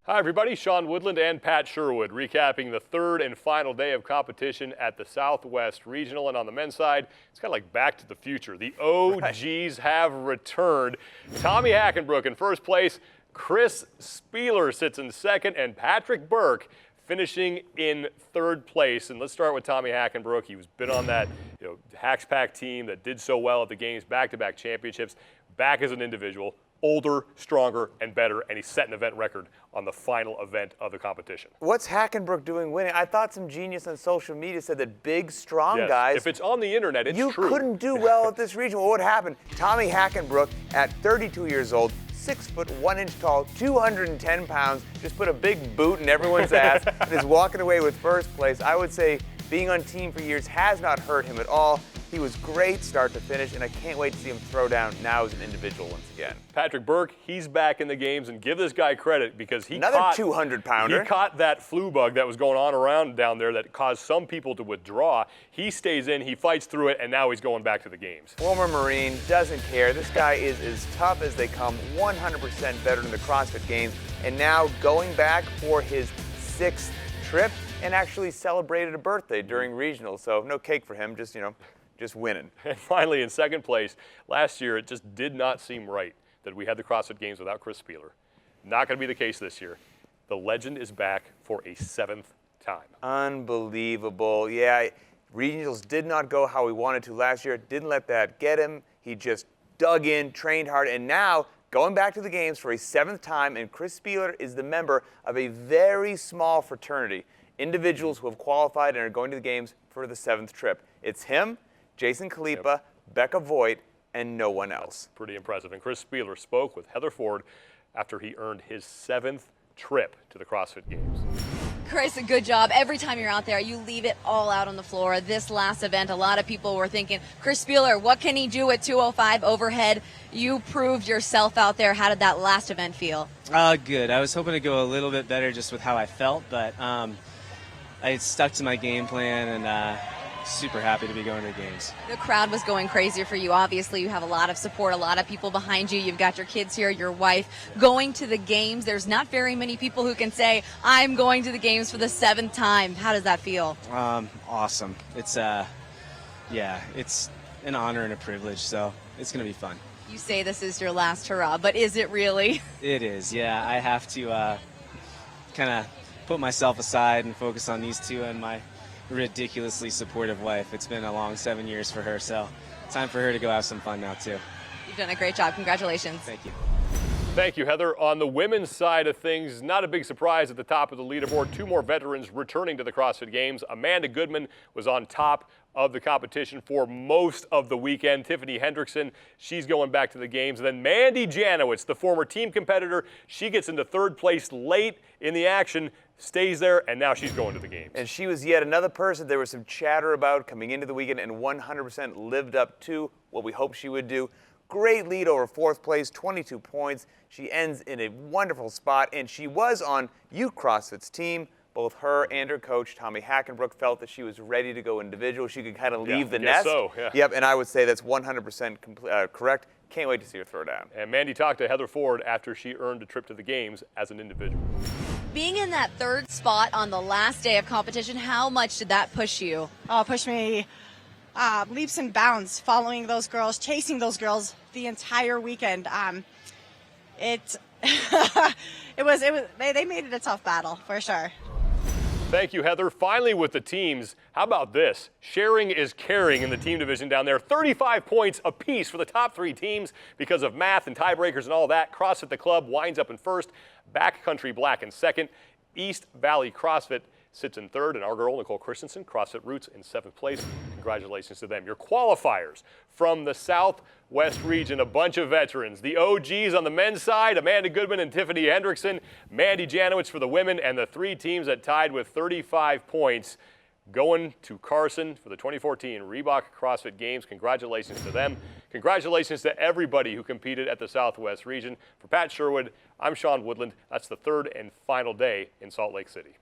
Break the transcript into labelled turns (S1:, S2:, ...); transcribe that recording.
S1: Hi everybody, Sean Woodland and Pat Sherwood recapping the third and final day of competition at the Southwest Regional. And on the men's side, it's kind of like back to the future. The OGs have returned. Tommy Hackenbrook in first place, Chris Spieler sits in second, and Patrick Burke finishing in third place. And let's start with Tommy Hackenbrook. He's been on that Hacks Pack team that did so well at the games, back-to-back championships, back as an individual. Older, stronger, and better, and he set an event record on the final event of the competition.
S2: What's Hackenbrook doing winning? I thought some genius on social media said that big, strong guys...
S1: If it's on the internet, it's true.
S2: You couldn't do well at this region. What would happen? Tommy Hackenbrook, at 32 years old, 6 foot 1 inch tall, 210 pounds, just put a big boot in everyone's ass and is walking away with first place. I would say being on team for years has not hurt him at all. He was great start to finish, and I can't wait to see him throw down now as an individual once again.
S1: Patrick Burke, he's back in the games, and give this guy credit because he
S2: Another 200-pounder.
S1: He caught that flu bug that was going on around down there that caused some people to withdraw. He stays in, he fights through it, and now he's going back to the games.
S2: Former Marine, doesn't care. This guy is as tough as they come, 100% better in the CrossFit Games, and now going back for his 6th trip and actually celebrated a birthday during regionals. So no cake for him, just winning.
S1: And finally, in second place, last year it just did not seem right that we had the CrossFit Games without Chris Spieler. Not going to be the case this year. The legend is back for a 7th time.
S2: Unbelievable. Yeah, regionals did not go how we wanted to last year. Didn't let that get him. He just dug in, trained hard, and now going back to the games for a 7th time, and Chris Spieler is the member of a very small fraternity. Individuals who have qualified and are going to the games for the 7th trip. It's him, Jason Kalipa, Becca Voigt, and no one else.
S1: Pretty impressive. And Chris Spieler spoke with Heather Ford after he earned his 7th trip to the CrossFit Games.
S3: Chris, good job. Every time you're out there, you leave it all out on the floor. This last event, a lot of people were thinking, Chris Spieler, what can he do at 205 overhead? You proved yourself out there. How did that last event feel?
S4: Good. I was hoping to go a little bit better just with how I felt, but I stuck to my game plan, and super happy to be going to the games.
S3: The crowd was going crazy for you. Obviously, you have a lot of support, a lot of people behind you. You've got your kids here, your wife. Going to the games, there's not very many people who can say, I'm going to the games for the 7th time. How does that feel?
S4: Awesome. It's, it's an honor and a privilege, so it's going to be fun.
S3: You say this is your last hurrah, but is it really?
S4: It is, yeah. I have to kind of put myself aside and focus on these two and my ridiculously supportive wife. It's been a long 7 years for her, so time for her to go have some fun now too.
S3: You've done a great job. Congratulations.
S4: Thank you.
S1: Thank you, Heather. On the women's side of things, not a big surprise at the top of the leaderboard. 2 more veterans returning to the CrossFit Games. Amanda Goodman was on top of the competition for most of the weekend. Tiffany Hendrickson, she's going back to the games. And then Mandy Janowitz, the former team competitor, she gets into 3rd place late in the action, stays there, and now she's going to the games.
S2: And she was yet another person there was some chatter about coming into the weekend and 100% lived up to what we hoped she would do. Great lead over 4th place, 22 points. She ends in a wonderful spot, and she was on Youth CrossFit's team. Both her and her coach, Tommy Hackenbrook, felt that she was ready to go individual. She could kind of leave the nest.
S1: So, yeah.
S2: Yep, and I would say that's 100% correct. Can't wait to see her throw down.
S1: And Mandy talked to Heather Ford after she earned a trip to the games as an individual.
S3: Being in that 3rd spot on the last day of competition, how much did that push you?
S5: Oh, it pushed me leaps and bounds, following those girls, chasing those girls the entire weekend. They made it a tough battle for sure.
S1: Thank you, Heather. Finally, with the teams, how about this? Sharing is caring in the team division down there. 35 points apiece for the top 3 teams because of math and tiebreakers and all that. CrossFit the Club winds up in 1st, Backcountry Black in 2nd, East Valley CrossFit sits in 3rd, and our girl, Nicole Christensen, CrossFit Roots in 7th place. Congratulations to them. Your qualifiers from the Southwest region, a bunch of veterans. The OGs on the men's side, Amanda Goodman and Tiffany Hendrickson, Mandy Janowitz for the women, and the 3 teams that tied with 35 points going to Carson for the 2014 Reebok CrossFit Games. Congratulations to them. Congratulations to everybody who competed at the Southwest region. For Pat Sherwood, I'm Sean Woodland. That's the 3rd and final day in Salt Lake City.